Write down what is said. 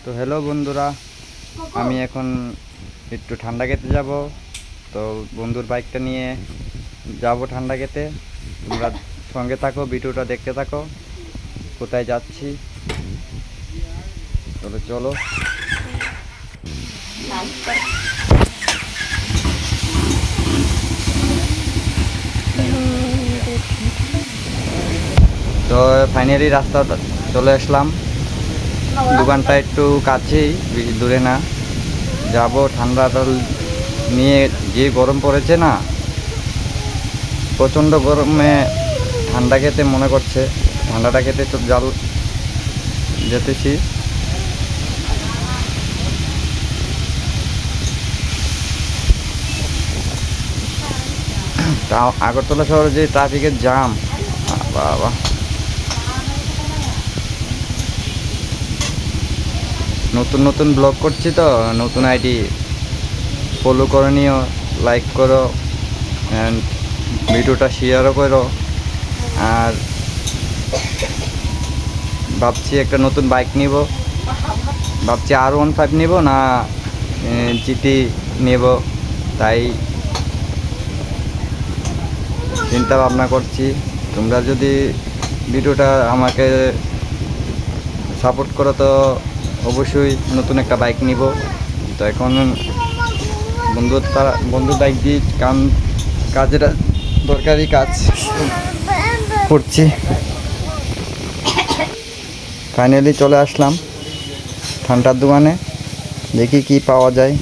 তো হ্যালো বন্ধুরা, আমি এখন একটু ঠান্ডা খেতে যাব। তো বন্ধুর বাইকটা নিয়ে যাব ঠান্ডা খেতে। তোমরা সঙ্গে থাকো, ভিডিওটা দেখতে থাকো কোথায় যাচ্ছি। চলো চলো। তো ফাইনালি রাস্তা চলে আসলাম। দোকানটা একটু কাছেই, বেশি দূরে না। যাব ঠান্ডাটা নিয়ে, যে গরম পড়েছে না, প্রচণ্ড গরমে ঠান্ডা খেতে মনে করছে। ঠান্ডাটা খেতে তো যেতেছি। তা আগরতলা শহরে যে ট্রাফিকের জ্যাম, বাবা! নতুন নতুন ব্লগ করছি তো, নতুন আইডি ফলো করে নিও, লাইক করো অ্যান্ড ভিডিওটা শেয়ারও করো। আর ভাবছি একটা নতুন বাইক নিব, ভাবছি R15 নিব না জিটি নেব, তাই চিন্তা ভাবনা করছি। তোমরা যদি ভিডিওটা আমাকে সাপোর্ট করো তো অবশ্যই নতুন একটা বাইক নিব। তো এখন বন্ধুর বাইক দিয়ে কাজের দরকারি কাজ করছি। ফাইনালি চলে আসলাম ঠান্ডার দোকানে, দেখি কি পাওয়া যায়।